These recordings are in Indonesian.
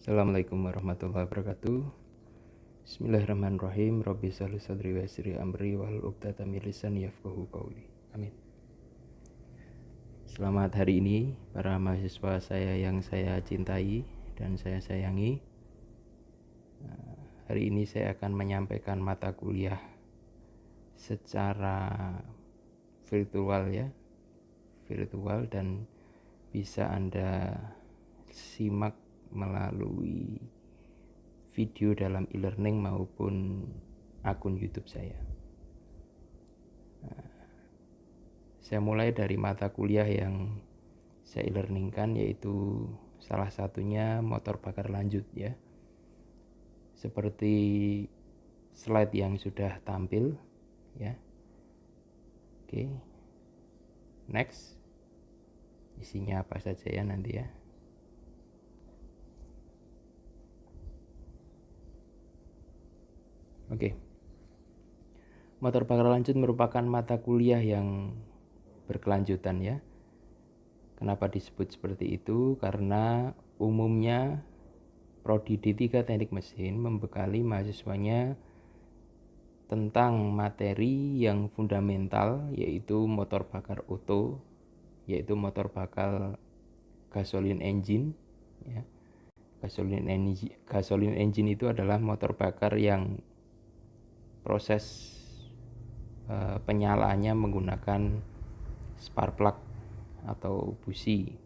Assalamualaikum warahmatullahi wabarakatuh. Bismillahirrahmanirrahim. Rabbi shrah li sadri wa yassir li amri wahlul 'uqdatam min lisani yafqahu qawli. Amin. Selamat hari ini para mahasiswa saya yang saya cintai dan saya sayangi. Hari ini saya akan menyampaikan mata kuliah secara virtual dan bisa Anda simak melalui video dalam e-learning maupun akun YouTube saya. Saya mulai dari mata kuliah yang saya e-learningkan, yaitu salah satunya motor bakar lanjut ya. Seperti slide yang sudah tampil ya. Oke. Next. Isinya apa saja ya nanti ya. Oke. Motor bakar lanjut merupakan mata kuliah yang berkelanjutan ya. Kenapa disebut seperti itu? Karena umumnya Prodi D3 Teknik Mesin membekali mahasiswanya tentang materi yang fundamental, yaitu motor bakar oto, yaitu motor bakar gasoline engine ya. Gasoline engine itu adalah motor bakar yang proses penyalaannya menggunakan spark plug atau busi.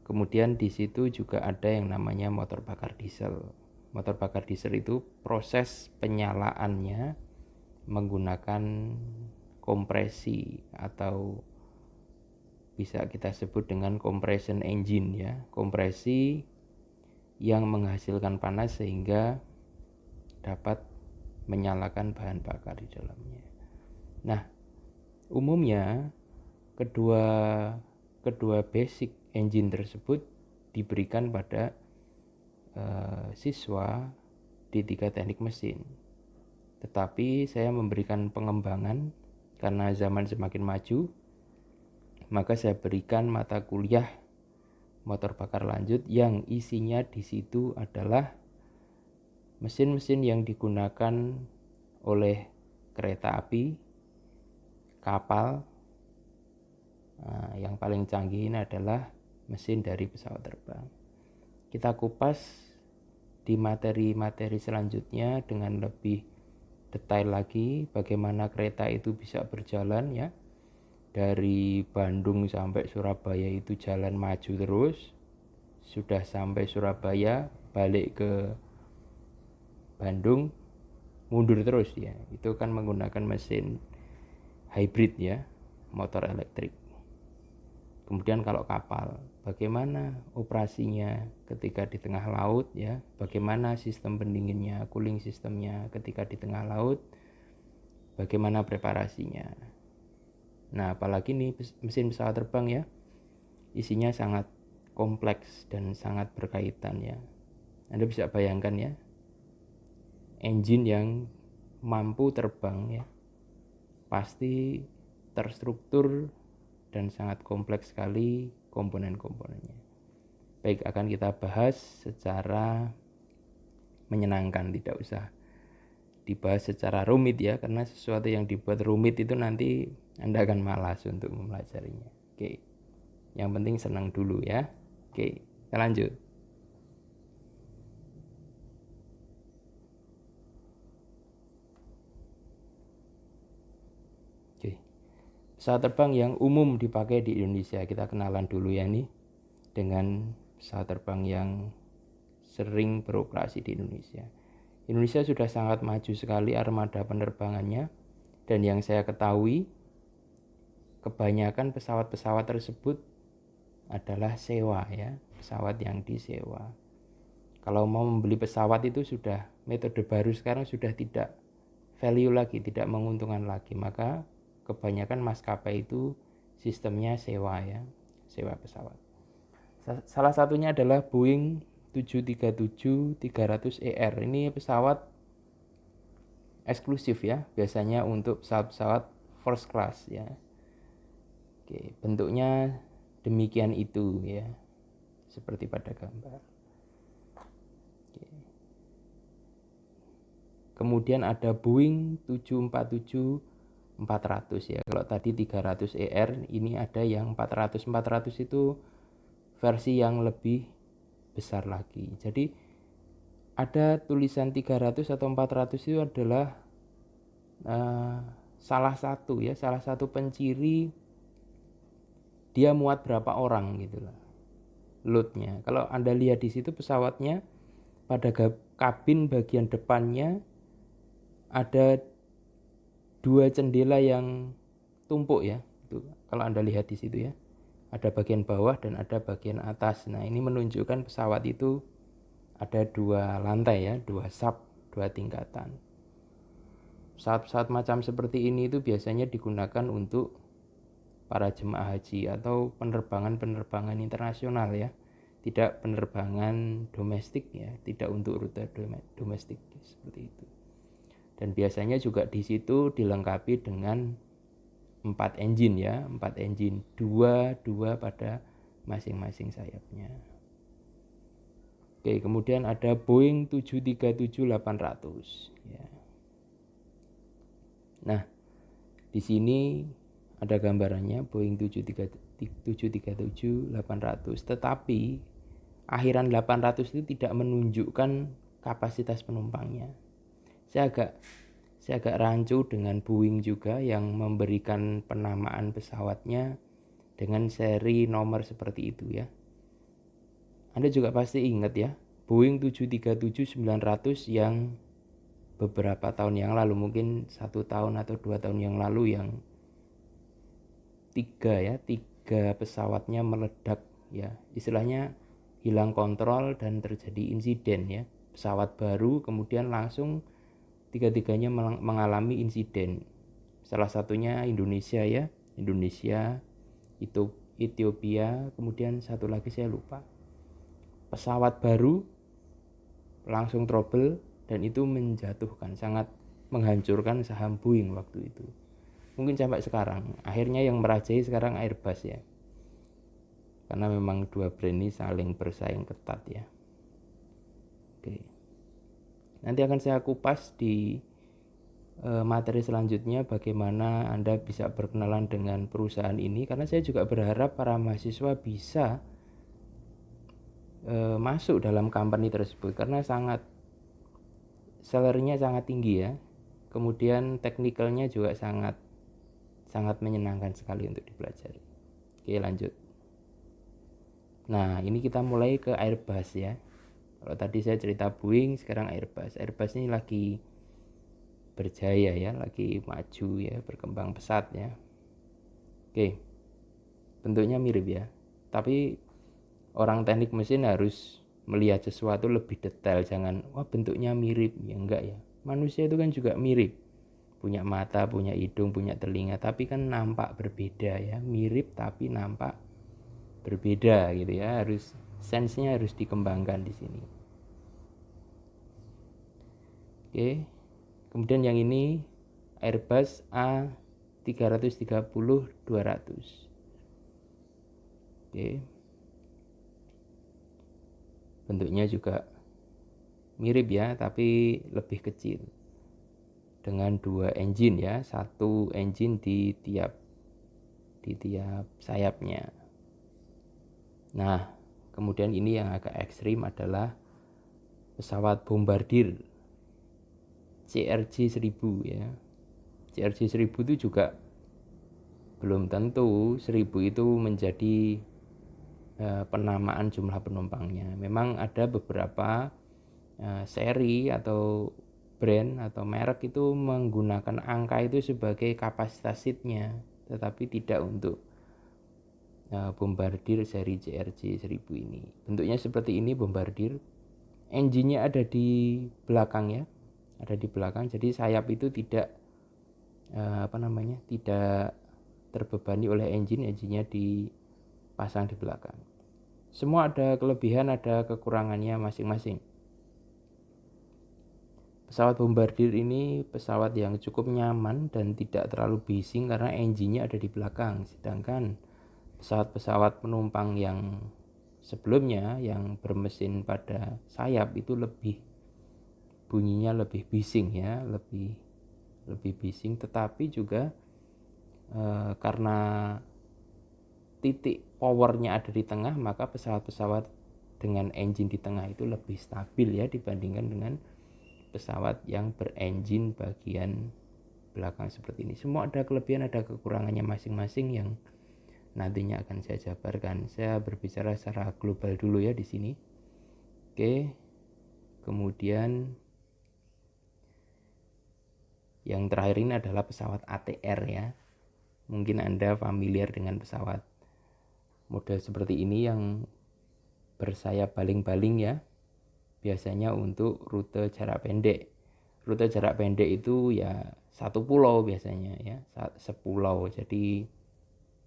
Kemudian di situ juga ada yang namanya motor bakar diesel. Motor bakar diesel itu proses penyalaannya menggunakan kompresi atau bisa kita sebut dengan compression engine ya. Kompresi yang menghasilkan panas sehingga dapat menyalakan bahan bakar di dalamnya. Nah, umumnya kedua basic engine tersebut diberikan pada siswa D3 Teknik Mesin. Tetapi saya memberikan pengembangan karena zaman semakin maju, maka saya berikan mata kuliah motor bakar lanjut yang isinya di situ adalah mesin-mesin yang digunakan oleh kereta api, kapal. Yang paling canggih ini adalah mesin dari pesawat terbang. Kita kupas di materi-materi selanjutnya dengan lebih detail lagi bagaimana kereta itu bisa berjalan ya. Dari Bandung sampai Surabaya itu jalan maju terus. Sudah sampai Surabaya balik ke Bandung mundur terus ya. Itu kan menggunakan mesin hybrid ya, motor elektrik. Kemudian kalau kapal, bagaimana operasinya ketika di tengah laut ya, bagaimana sistem pendinginnya, cooling sistemnya ketika di tengah laut, bagaimana preparasinya. Nah, apalagi nih mesin pesawat terbang ya, isinya sangat kompleks dan sangat berkaitan ya. Anda bisa bayangkan ya, engine yang mampu terbang ya, pasti terstruktur dan sangat kompleks sekali komponen-komponennya. Baik, akan kita bahas secara menyenangkan, tidak usah dibahas secara rumit ya, karena sesuatu yang dibuat rumit itu nanti Anda akan malas untuk mempelajarinya. Oke, yang penting senang dulu ya. Oke, kita lanjut. Oke, pesawat terbang yang umum dipakai di Indonesia, kita kenalan dulu ya nih dengan pesawat terbang yang sering beroperasi di Indonesia. Indonesia sudah sangat maju sekali armada penerbangannya, dan yang saya ketahui kebanyakan pesawat-pesawat tersebut adalah sewa ya, pesawat yang disewa. Kalau mau membeli pesawat itu sudah metode baru sekarang, sudah tidak value lagi, tidak menguntungkan lagi, maka kebanyakan maskapai itu sistemnya sewa ya, sewa pesawat. Salah satunya adalah Boeing 737-300ER. Ini pesawat eksklusif ya, biasanya untuk pesawat-pesawat first class ya. Oke, bentuknya demikian itu ya, seperti pada gambar. Kemudian ada Boeing 747-400 ya. Kalau tadi 300 ER, ini ada yang 400. 400 itu versi yang lebih besar lagi. Jadi ada tulisan 300 atau 400 itu adalah salah satu penciri dia muat berapa orang gitu lah, loadnya. Kalau Anda lihat di situ pesawatnya pada kabin bagian depannya ada 2 jendela yang tumpuk ya. Itu kalau Anda lihat di situ ya. Ada bagian bawah dan ada bagian atas. Nah, ini menunjukkan pesawat itu ada 2 lantai ya, 2 sub, 2 tingkatan. Pesawat-pesawat macam seperti ini itu biasanya digunakan untuk para jemaah haji atau penerbangan-penerbangan internasional ya. Tidak penerbangan domestik ya, tidak untuk rute domestik seperti itu. Dan biasanya juga di situ dilengkapi dengan 4 engine ya, 4 engine, 2 pada masing-masing sayapnya. Oke, kemudian ada Boeing 737-800 ya. Nah, di sini ada gambarannya Boeing 737-800, tetapi akhiran 800 itu tidak menunjukkan kapasitas penumpangnya. Saya agak rancu dengan Boeing juga yang memberikan penamaan pesawatnya dengan seri nomor seperti itu ya. Anda juga pasti ingat ya, Boeing 737-900 yang beberapa tahun yang lalu, mungkin 1 tahun atau 2 tahun yang lalu, yang 3 pesawatnya meledak ya. Istilahnya hilang kontrol dan terjadi insiden ya. Pesawat baru kemudian langsung 3-tiganya mengalami insiden. Salah satunya Indonesia ya, itu Ethiopia, kemudian satu lagi saya lupa. Pesawat baru langsung trouble dan itu menjatuhkan, sangat menghancurkan saham Boeing waktu itu. Mungkin sampai sekarang. Akhirnya yang merajai sekarang Airbus ya. Karena memang 2 brand ini saling bersaing ketat ya. Oke. Nanti akan saya kupas di materi selanjutnya bagaimana Anda bisa berkenalan dengan perusahaan ini, karena saya juga berharap para mahasiswa bisa masuk dalam company tersebut karena salary-nya sangat tinggi ya. Kemudian teknikalnya juga sangat menyenangkan sekali untuk dipelajari. Oke, lanjut. Nah, ini kita mulai ke Airbus ya. Kalau tadi saya cerita Boeing, sekarang Airbus. Airbus ini lagi berjaya ya, lagi maju ya, berkembang pesat ya. Oke, bentuknya mirip ya, tapi orang teknik mesin harus melihat sesuatu lebih detail. Jangan wah bentuknya mirip, ya enggak ya. Manusia itu kan juga mirip, punya mata, punya hidung, punya telinga, tapi kan nampak berbeda ya. Mirip tapi nampak berbeda gitu ya. Harus sense-nya harus dikembangkan di sini. Oke. Kemudian yang ini Airbus A330-200. Oke. Bentuknya juga mirip ya, tapi lebih kecil. Dengan 2 engine ya, 1 engine di tiap sayapnya. Nah, kemudian ini yang agak ekstrim adalah pesawat bombardir CRJ-1000 ya. CRJ-1000 itu juga belum tentu 1000 itu menjadi penamaan jumlah penumpangnya. Memang ada beberapa seri atau brand atau merek itu menggunakan angka itu sebagai kapasitas seatnya, tetapi tidak untuk bombardir seri CRJ-1000 ini. Bentuknya seperti ini bombardir. Engine-nya ada di belakang ya. Ada di belakang, jadi sayap itu tidak tidak terbebani oleh engine-nya dipasang di belakang. Semua ada kelebihan, ada kekurangannya masing-masing. Pesawat bombardir ini pesawat yang cukup nyaman dan tidak terlalu bising karena engine-nya ada di belakang. Sedangkan pesawat-pesawat penumpang yang sebelumnya yang bermesin pada sayap itu lebih bunyinya lebih bising ya, lebih bising, tetapi juga karena titik powernya ada di tengah, maka pesawat-pesawat dengan engine di tengah itu lebih stabil ya dibandingkan dengan pesawat yang berenjin bagian belakang seperti ini. Semua ada kelebihan, ada kekurangannya masing-masing yang nantinya akan saya jabarkan. Saya berbicara secara global dulu ya di sini. Oke. Kemudian yang terakhir ini adalah pesawat ATR ya. Mungkin Anda familiar dengan pesawat model seperti ini yang bersayap baling-baling ya. Biasanya untuk rute jarak pendek. Rute jarak pendek itu ya satu pulau biasanya ya, sepulau. Jadi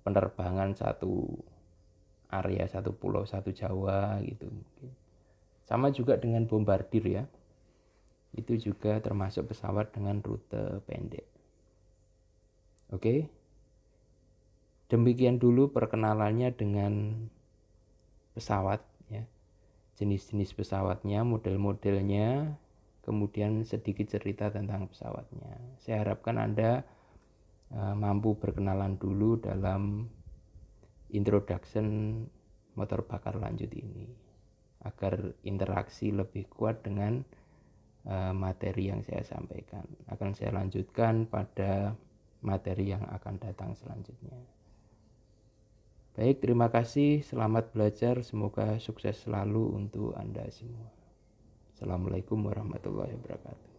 penerbangan satu area, satu pulau, satu Jawa gitu. Sama juga dengan bombardir ya. Itu juga termasuk pesawat dengan rute pendek. Oke. Demikian dulu perkenalannya dengan pesawat ya. Jenis-jenis pesawatnya, model-modelnya, kemudian sedikit cerita tentang pesawatnya. Saya harapkan Anda mampu berkenalan dulu dalam introduction motor bakar lanjut ini, agar interaksi lebih kuat dengan materi yang saya sampaikan. Akan saya lanjutkan pada materi yang akan datang selanjutnya. Baik, terima kasih. Selamat belajar. Semoga sukses selalu untuk Anda semua. Assalamualaikum warahmatullahi wabarakatuh.